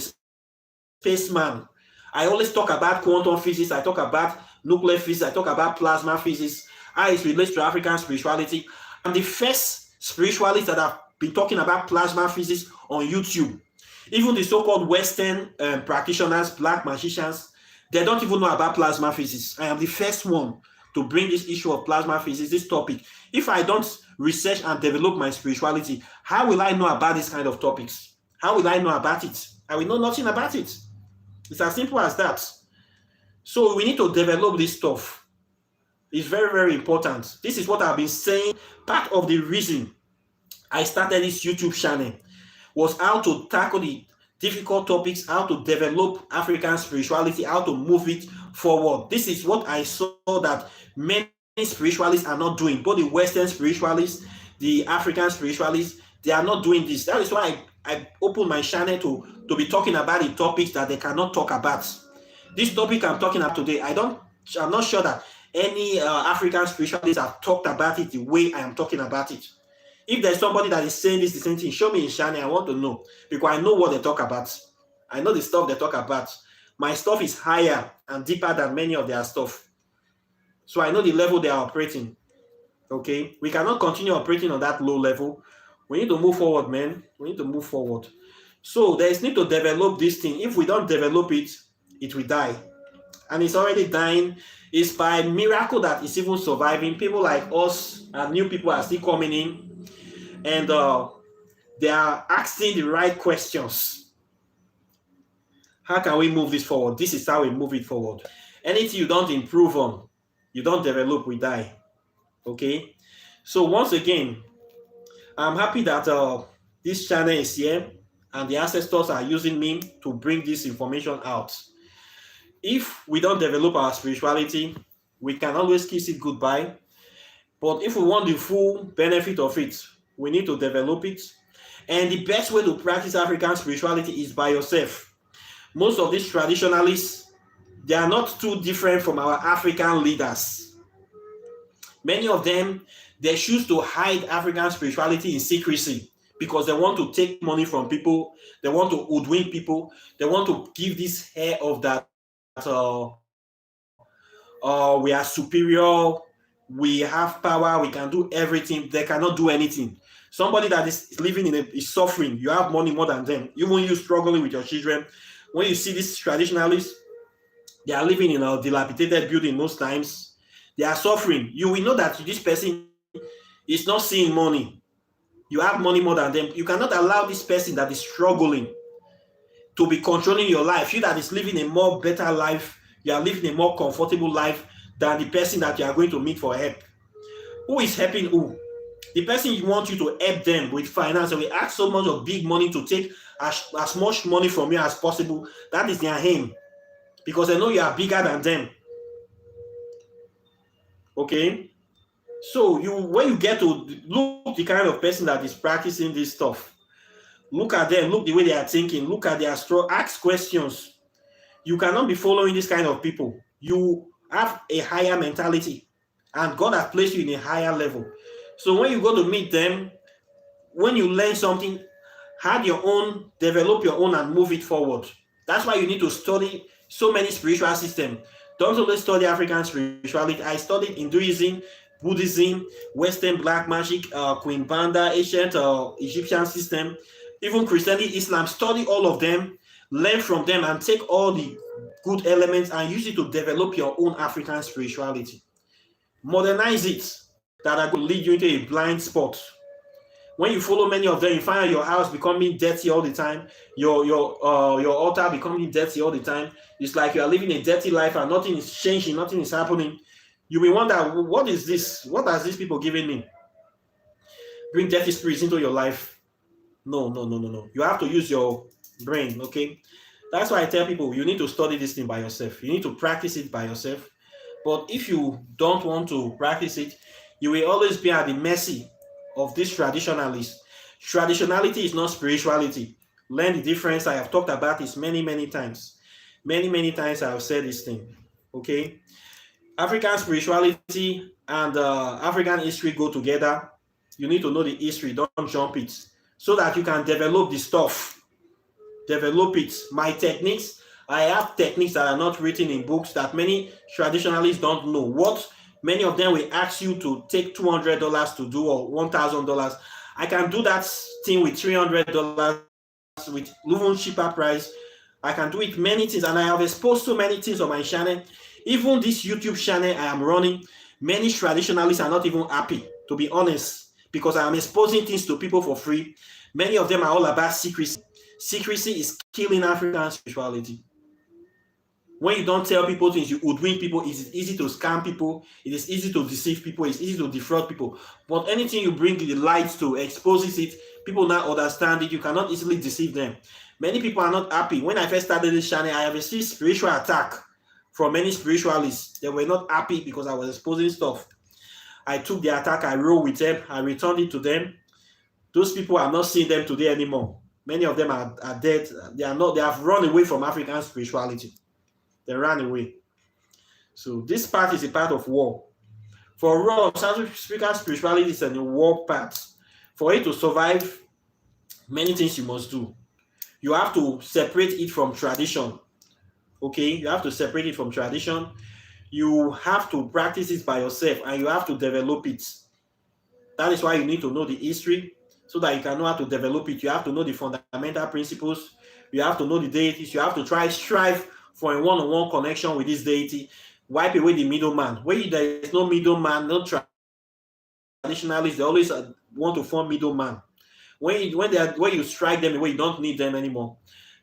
spaceman. I always talk about quantum physics. I talk about nuclear physics. I talk about plasma physics, how it relates to African spirituality. I'm the first spiritualist that have been talking about plasma physics on YouTube. Even the so-called Western practitioners, black magicians, they don't even know about plasma physics. I am the first one to bring this issue of plasma physics, this topic. If I don't research and develop my spirituality, how will I know about these kind of topics? How will I know about it? I will know nothing about it. It's as simple as that. So we need to develop this stuff. It's very, very important. This is what I've been saying. Part of the reason I started this YouTube channel was how to tackle the difficult topics, how to develop African spirituality, how to move it forward. This is what I saw that many spiritualists are not doing. Both the Western spiritualists, the African spiritualists, they are not doing this. That is why I opened my channel to be talking about the topics that they cannot talk about. This topic I'm talking about today, I'm not sure that any African spiritualists have talked about it the way I am talking about it. If there's somebody that is saying this the same thing, show me in channel. I want to know, because I know what they talk about. I know the stuff they talk about. My stuff is higher and deeper than many of their stuff. So I know the level they are operating. Okay, we cannot continue operating on that low level. We need to move forward, man. We need to move forward. So there is need to develop this thing. If we don't develop it, it will die. And it's already dying. It's by miracle that it's even surviving. People like us and new people are still coming in, and they are asking the right questions. How can we move this forward? This is how we move it forward. Anything you don't improve on, you don't develop, we die. Okay? So once again, I'm happy that this channel is here and the ancestors are using me to bring this information out. If we don't develop our spirituality, we can always kiss it goodbye. But if we want the full benefit of it, we need to develop it. And the best way to practice African spirituality is by yourself. Most of these traditionalists, they are not too different from our African leaders. Many of them, they choose to hide African spirituality in secrecy because they want to take money from people, they want to hoodwink people, they want to give this air of that we are superior, we have power, we can do everything. They cannot do anything. Somebody that is living is suffering, you have money more than them. Even you struggling with your children. When you see these traditionalists, they are living in a dilapidated building most times. They are suffering. You will know that this person is not seeing money. You have money more than them. You cannot allow this person that is struggling to be controlling your life. You that is living a more better life, you are living a more comfortable life than the person that you are going to meet for help. Who is helping who? The person you want you to help them with finance, and we ask so much of big money to take as much money from you as possible. That is their aim, because they know you are bigger than them. Okay? So when you get to look the kind of person that is practicing this stuff, look at them, look the way they are thinking, look at their ask questions. You cannot be following this kind of people. You have a higher mentality, and God has placed you in a higher level. So when you go to meet them, when you learn something, have your own, develop your own and move it forward. That's why you need to study so many spiritual systems. Don't only study African spirituality. I studied Hinduism, Buddhism, Western black magic, Queen Banda, ancient Egyptian system, even Christianity, Islam. Study all of them, learn from them, and take all the good elements and use it to develop your own African spirituality. Modernize it, that are going to lead you into a blind spot. When you follow many of them, you find your house becoming dirty all the time, your altar becoming dirty all the time. It's like you are living a dirty life and nothing is changing, nothing is happening. You will wonder, what is this? What are these people giving me? Bring dirty spirits into your life. No. You have to use your brain, okay? That's why I tell people, you need to study this thing by yourself. You need to practice it by yourself. But if you don't want to practice it, you will always be at the mercy of this traditionalist. Traditionality is not spirituality. Learn the difference. I have talked about this many times. Many times I have said this thing. Okay? African spirituality and African history go together. You need to know the history. Don't jump it. So that you can develop the stuff. Develop it. My techniques, I have techniques that are not written in books that many traditionalists don't know. What many of them will ask you to take $200 to do, or $1,000. I can do that thing with $300 with even cheaper price. I can do it many things, and I have exposed so many things on my channel. Even this YouTube channel I am running, many traditionalists are not even happy, to be honest, because I am exposing things to people for free. Many of them are all about secrecy. Secrecy is killing African spirituality. When you don't tell people things, you hoodwink people. It is easy to scam people. It is easy to deceive people. It's easy to defraud people. But anything you bring the light to exposes it, people now understand it. You cannot easily deceive them. Many people are not happy. When I first started this channel, I have received spiritual attack from many spiritualists. They were not happy because I was exposing stuff. I took the attack, I rolled with them, I returned it to them. Those people are not seeing them today anymore. Many of them are dead. They are not. They have run away from African spirituality. They ran away. So this part is a part of war. For us, African spirituality is a war part. For it to survive, many things you must do. You have to separate it from tradition. Okay, you have to separate it from tradition. You have to practice it by yourself, and you have to develop it. That is why you need to know the history, so that you can know how to develop it. You have to know the fundamental principles. You have to know the deities. You have to strive for a one-on-one connection with this deity. Wipe away the middleman. Where there is no middleman, no traditionalists, they always want to form middleman. When you strike them away, you don't need them anymore.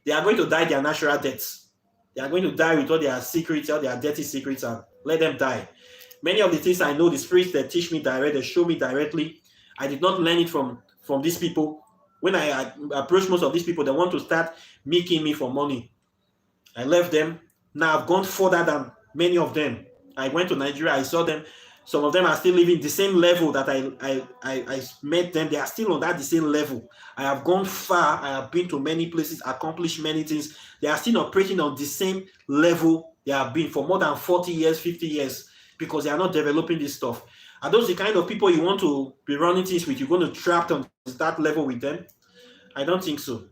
They are going to die their natural deaths. They are going to die with all their secrets, all their dirty secrets, and let them die. Many of the things I know, the spirits that teach me direct, they show me directly. I did not learn it from these people. When I approach most of these people, they want to start making me for money. I left them. Now I've gone further than many of them. I went to Nigeria. I saw them. Some of them are still living the same level that I met them. They are still on the same level. I have gone far. I have been to many places, accomplished many things. They are still operating on the same level they have been for more than 40 years, 50 years, because they are not developing this stuff. Are those the kind of people you want to be running things with? You're going to trap on that level with them? I don't think so.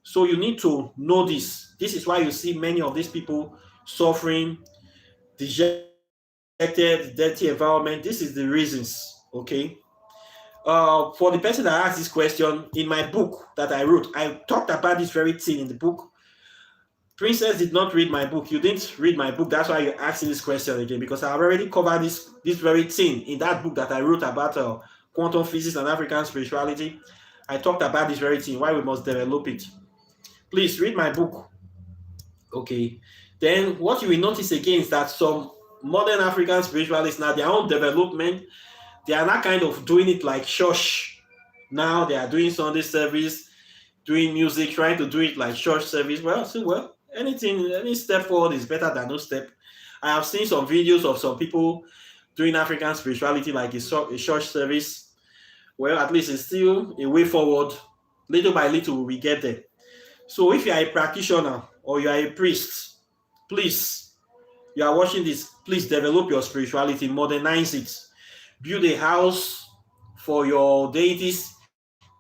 So you need to know this. This is why you see many of these people suffering, dejected, dirty environment. This is the reasons, okay? For the person that asked this question, in my book that I wrote, I talked about this very thing in the book. Princess did not read my book. You didn't read my book. That's why you're asking this question again, because I've already covered this very thing in that book that I wrote about quantum physics and African spirituality. I talked about this very thing, why we must develop it. Please read my book. Okay. Then what you will notice again is that some modern African spiritualists, now their own development, they are not kind of doing it like church. Now they are doing Sunday service, doing music, trying to do it like church service. Well, any step forward is better than no step. I have seen some videos of some people doing African spirituality like a church service. Well, at least it's still a way forward. Little by little, we get there. So if you are a practitioner or you are a priest, please, you are watching this, please develop your spirituality, modernize it. Build a house for your deities.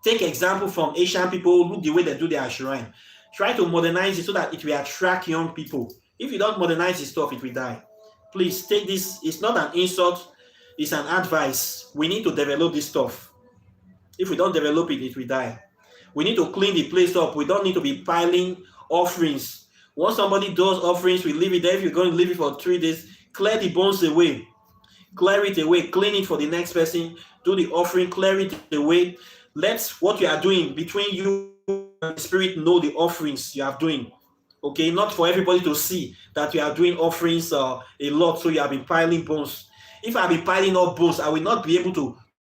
Take example from Asian people, look the way they do their shrine. Try to modernize it so that it will attract young people. If you don't modernize the stuff, it will die. Please take this. It's not an insult. It's an advice. We need to develop this stuff. If we don't develop it, it will die. We need to clean the place up. We don't need to be piling offerings. Once somebody does offerings, we leave it there. If you're going to leave it for 3 days, clear the bones away. Clear it away. Clean it for the next person. Do the offering. Clear it away. Let what you are doing between you and the spirit know the offerings you are doing. Okay, not for everybody to see that you are doing offerings a lot, so you have been piling bones. If I have been piling up bones, I will not be able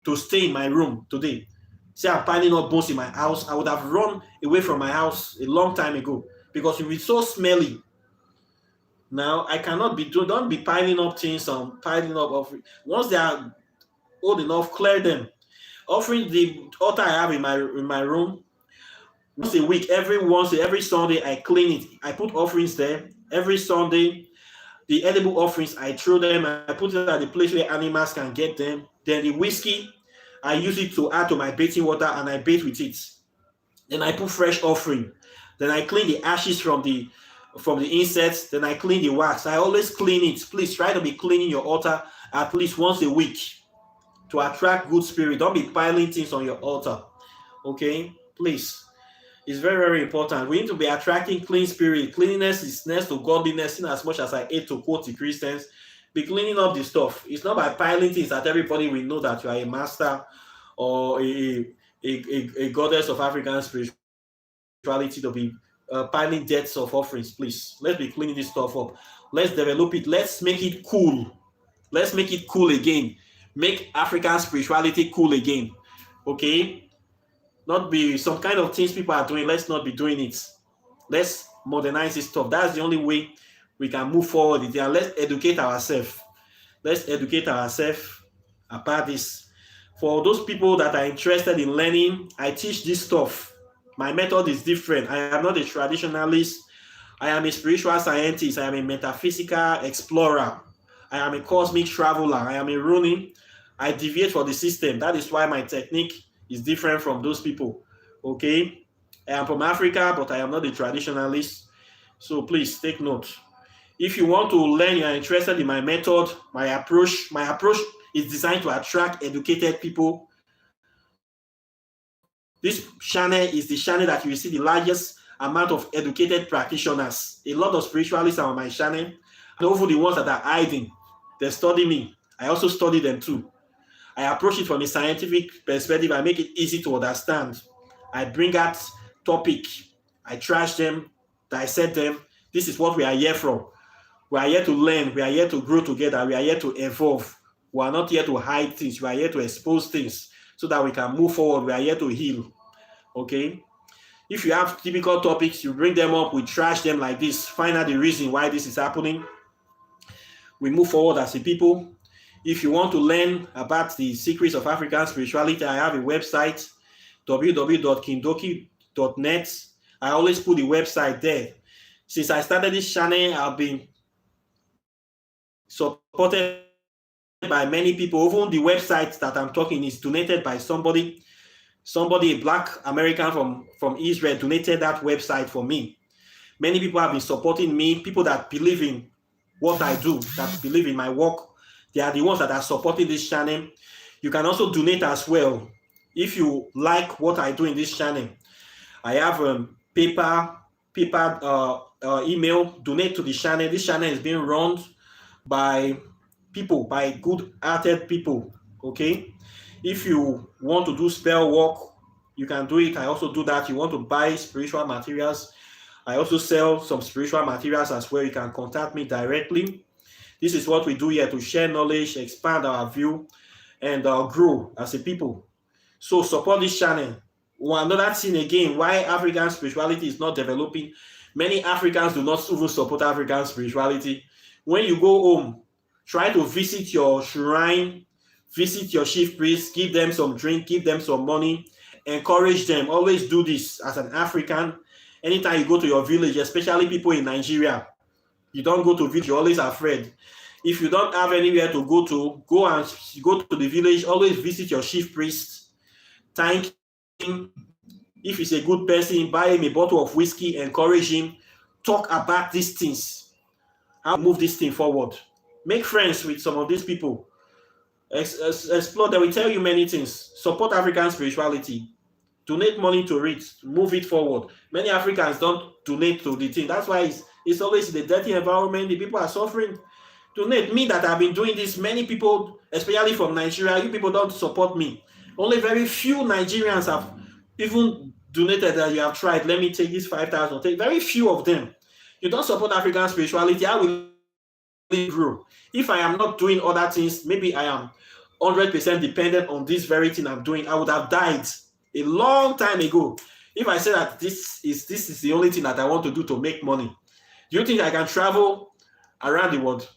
to stay in my room today. Say I'm piling up bones in my house, I would have run away from my house a long time ago because it will be so smelly. Now I cannot be don't be piling up things and piling up offerings. Once they are old enough, clear them. Offering the altar I have in my room once a week, every Sunday I clean it. I put offerings there every Sunday. The edible offerings I throw them. I put it at the place where animals can get them. Then the whiskey I use it to add to my bathing water and I bathe with it. Then I put fresh offering. Then I clean the ashes from the insects. Then I clean the wax. I always clean it. Please try to be cleaning your altar at least once a week to attract good spirit. Don't be piling things on your altar. Okay? Please. It's very, very important. We need to be attracting clean spirit. Cleanliness is next to godliness, in as much as I hate to quote the Christians. Be cleaning up the stuff. It's not by piling things that everybody will know that you are a master or a goddess of African spirituality to be piling debts of offerings, please. Let's be cleaning this stuff up. Let's develop it. Let's make it cool. Let's make it cool again. Make African spirituality cool again. Okay? Not be some kind of things people are doing. Let's not be doing it. Let's modernize this stuff. That's the only way we can move forward. And let's educate ourselves. Let's educate ourselves about this. For those people that are interested in learning, I teach this stuff. My method is different. I am not a traditionalist. I am a spiritual scientist. I am a metaphysical explorer. I am a cosmic traveler. I am a Ronin. I deviate for the system. That is why my technique is different from those people. Okay? I am from Africa, but I am not a traditionalist. So please take note. If you want to learn, you are interested in my method, my approach is designed to attract educated people. This channel is the channel that you will see the largest amount of educated practitioners. A lot of spiritualists are on my channel. And over the ones that are hiding, they study me. I also study them too. I approach it from a scientific perspective. I make it easy to understand. I bring out topic. I trash them, dissect them. This is what we are here from. We are here to learn. We are here to grow together. We are here to evolve. We are not here to hide things. We are here to expose things so that we can move forward. We are here to heal. Okay? If you have typical topics, you bring them up, we trash them like this, find out the reason why this is happening. We move forward as a people. If you want to learn about the secrets of African spirituality, I have a website, www.kindoki.net. I always put the website there. Since I started this channel, I've been supported by many people. Even the website that I'm talking is donated by somebody, a Black American from Israel, donated that website for me. Many people have been supporting me, people that believe in what I do, that believe in my work. They are the ones that are supporting this channel. You can also donate as well. If you like what I do in this channel, I have paper, email, donate to the channel. This channel is being run by people, by good-hearted people, okay? If you want to do spell work, you can do it. I also do that. You want to buy spiritual materials, I also sell some spiritual materials as well. You can contact me directly. This is what we do here, to share knowledge, expand our view, and grow as a people. So support this channel. Another thing again, why African spirituality is not developing. Many Africans do not even support African spirituality. When you go home, try to visit your shrine, visit your chief priest, give them some drink, give them some money, encourage them. Always do this as an African. Anytime you go to your village, especially people in Nigeria, you don't go to village, you're always afraid. If you don't have anywhere to, go to the village, always visit your chief priest, thank him. If he's a good person, buy him a bottle of whiskey, encourage him, talk about these things, how to move this thing forward. Make friends with some of these people. Explore, they will tell you many things. Support African spirituality. Donate money to it, move it forward. Many Africans don't donate to the thing. That's why it's always in the dirty environment. The people are suffering. Donate. Me that have been doing this, many people, especially from Nigeria, you people don't support me. Only very few Nigerians have even donated that you have tried. Let me take this 5,000. Take very few of them. You don't support African spirituality. How will it grow? If I am not doing other things, maybe I am 100% dependent on this very thing I'm doing, I would have died a long time ago. If I say that this is the only thing that I want to do to make money, do you think I can travel around the world?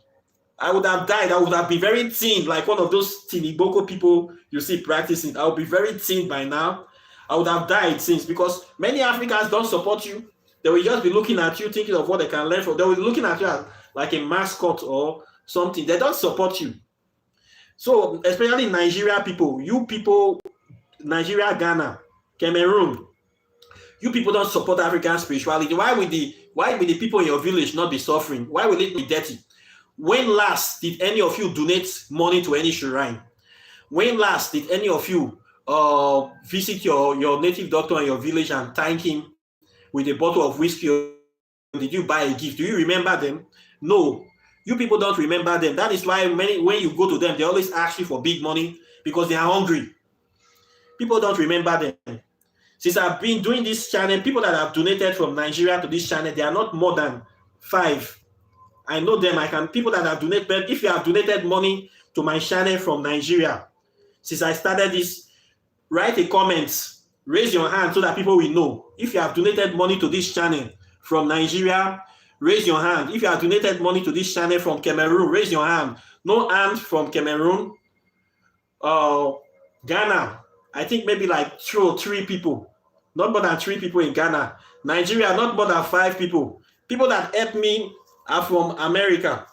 I would have died. I would have been very thin, like one of those Tiniboko people you see practicing. I would be very thin by now. I would have died since, because many Africans don't support you. They will just be looking at you, thinking of what they can learn from. They will be looking at you as like a mascot or something. They don't support you. So, especially Nigeria people, you people, Nigeria, Ghana, Cameroon, you people don't support African spirituality. Why will the people in your village not be suffering? Why will it be dirty? When last did any of you donate money to any shrine? When last did any of you visit your native doctor in your village and thank him with a bottle of whiskey? Or did you buy a gift? Do you remember them? No. You people don't remember them. That is why when you go to them, they always ask you for big money, because they are hungry. People don't remember them. Since I've been doing this channel, people that have donated from Nigeria to this channel, they are not more than 5. I know them. People that have donated. If you have donated money to my channel from Nigeria, since I started this, write a comment, raise your hand so that people will know. If you have donated money to this channel from Nigeria, raise your hand. If you have donated money to this channel from Cameroon, raise your hand. No hand from Cameroon. Ghana, I think maybe like 2 or 3 people. Not more than 3 people in Ghana. Nigeria, not more than 5 people. People that help me are from America.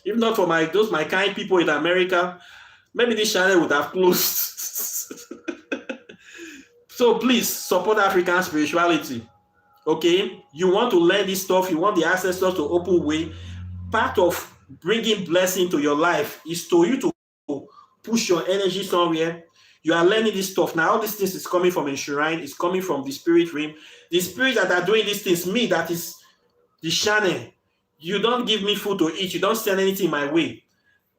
If not for my kind people in America, maybe this channel would have closed. So please support African spirituality. Okay? You want to learn this stuff, you want the ancestors to open way. Part of bringing blessing to your life is to you to push your energy somewhere. You are learning this stuff. Now, all these things is coming from a shrine, it's coming from the spirit realm. The spirits that are doing these things, me, that is the channel. You don't give me food to eat, you don't send anything my way.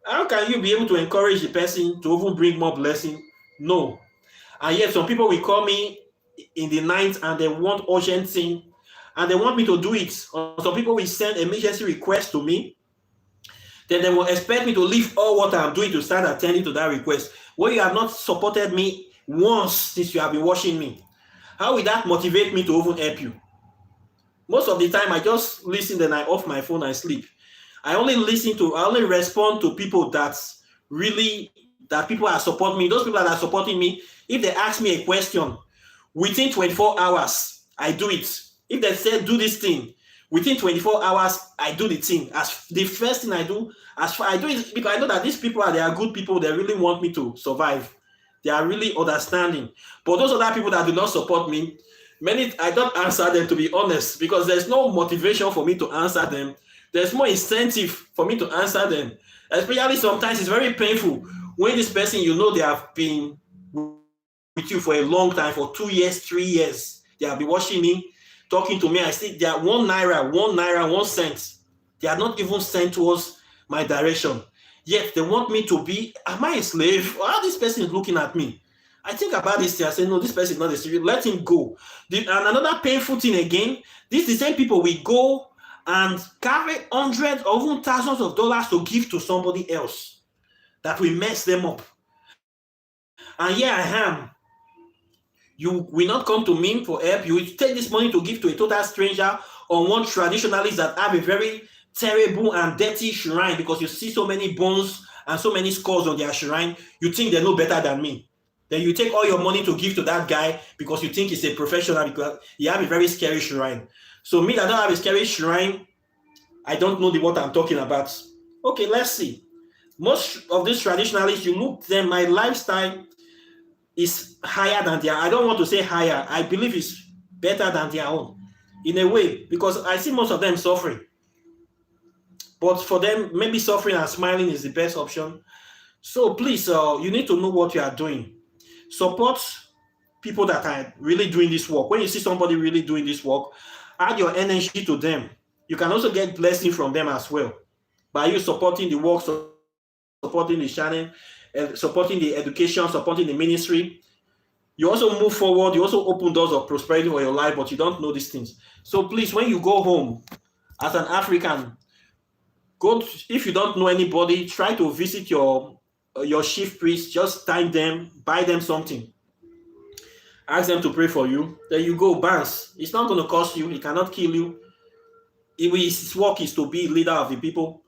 How can you be able to encourage the person to even bring more blessing? No. And yet some people will call me in the night and they want urgent thing and they want me to do it. Or some people will send emergency request to me. Then they will expect me to leave all what I'm doing to start attending to that request. When you have not supported me once since you have been watching me, how will that motivate me to even help you? Most of the time, I just listen, then I off my phone and sleep. I only respond to people that people are supporting me. Those people that are supporting me, if they ask me a question, within 24 hours, I do it. If they say do this thing, within 24 hours, I do the thing. As the first thing I do, I do it because I know that these people they are good people. They really want me to survive. They are really understanding. But those other people that do not support me, I don't answer them, to be honest, because there's no motivation for me to answer them. There's more incentive for me to answer them. Especially sometimes it's very painful when this person, they have been with you for a long time, for 2 years, 3 years. They have been watching me, talking to me. I see they are 1 naira, 1 cent. They are not even sent towards my direction. Yet they want me to be, am I a slave? Or how this person is looking at me? I think about this thing. I say, no, this person is not a slave. Let him go. And another painful thing again, the same people will go and carry hundreds or even thousands of dollars to give to somebody else that will mess them up. And here I am. You will not come to me for help. You will take this money to give to a total stranger or one traditionalist that have a very terrible and dirty shrine, because you see so many bones and so many scars on their shrine. You think they know better than me. Then you take all your money to give to that guy because you think he's a professional, because he have a very scary shrine. So me that don't have a scary shrine, I don't know what I'm talking about. Okay, let's see. Most of these traditionalists, you look them, my lifestyle is higher than their. I don't want to say higher. I believe it's better than their own in a way, because I see most of them suffering. But for them, maybe suffering and smiling is the best option. So please, you need to know what you are doing. Support people that are really doing this work. When you see somebody really doing this work, add your energy to them. You can also get blessing from them as well by you supporting the work, supporting the channel, supporting the education, supporting the ministry. You also move forward. You also open doors of prosperity for your life, but you don't know these things. So please, when you go home as an African, if you don't know anybody, try to visit your chief priest. Just thank them, buy them something, ask them to pray for you. Then you go bounce. It's not going to cost you. It cannot kill you. His work is to be leader of the people.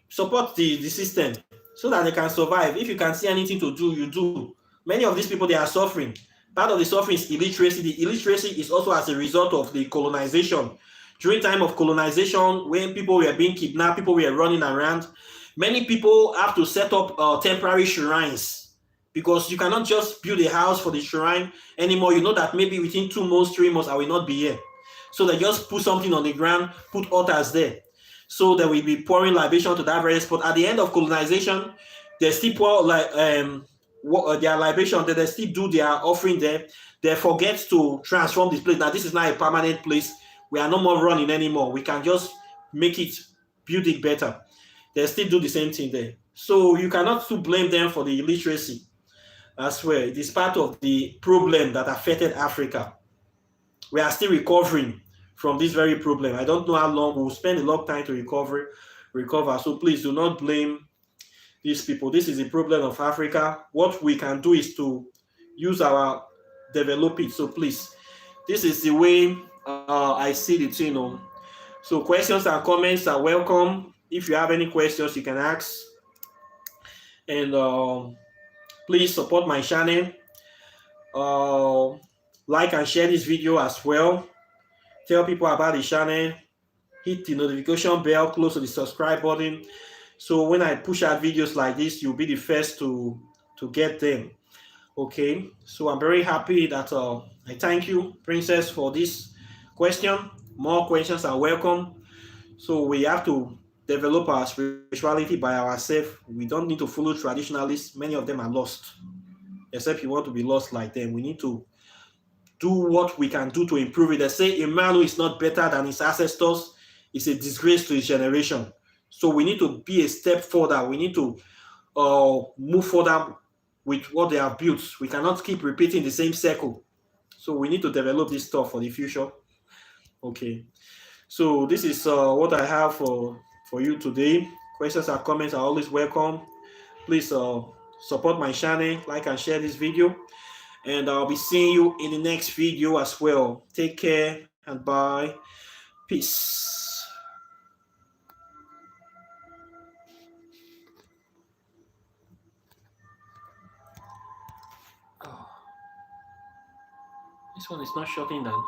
Support the system so that they can survive. If you can see anything to do, you do. Many of these people, they are suffering. Part of the suffering is illiteracy. The illiteracy is also as a result of the colonization. During time of colonization, when people were being kidnapped, people were running around, many people have to set up temporary shrines, because you cannot just build a house for the shrine anymore. You know that maybe within 2 months, 3 months, I will not be here. So they just put something on the ground, put altars there. So they will be pouring libation to that very spot. At the end of colonization, they still pour their libation, they still do their offering there. They forget to transform this place. Now, this is not a permanent place. We are no more running anymore. We can just make it, build it better. They still do the same thing there. So you cannot blame them for the illiteracy. as well. It is part of the problem that affected Africa. We are still recovering from this very problem. I don't know how long we'll spend a long time to recover. So please do not blame these people. This is the problem of Africa. What we can do is to use our develop it. So please, this is the way I see the thing. So questions and comments are welcome. If you have any questions, you can ask. And please support my channel. Uh, like and share this video as well. Tell people about the channel. Hit the notification bell close to the subscribe button. So when I push out videos like this, you'll be the first to get them. Okay. So I'm very happy that I thank you, Princess, for this question. More questions are welcome. So we have to develop our spirituality by ourselves. We don't need to follow traditionalists. Many of them are lost. Except you want to be lost like them. We need to do what we can do to improve it. They say a man who is not better than his ancestors is a disgrace to his generation. So we need to be a step further. We need to move further with what they have built. We cannot keep repeating the same circle. So we need to develop this stuff for the future. Okay. So this is what I have for you today. Questions and comments are always welcome. Please support my channel, like and share this video. And I'll be seeing you in the next video as well. Take care and bye. Peace. Oh, this one is not shutting down.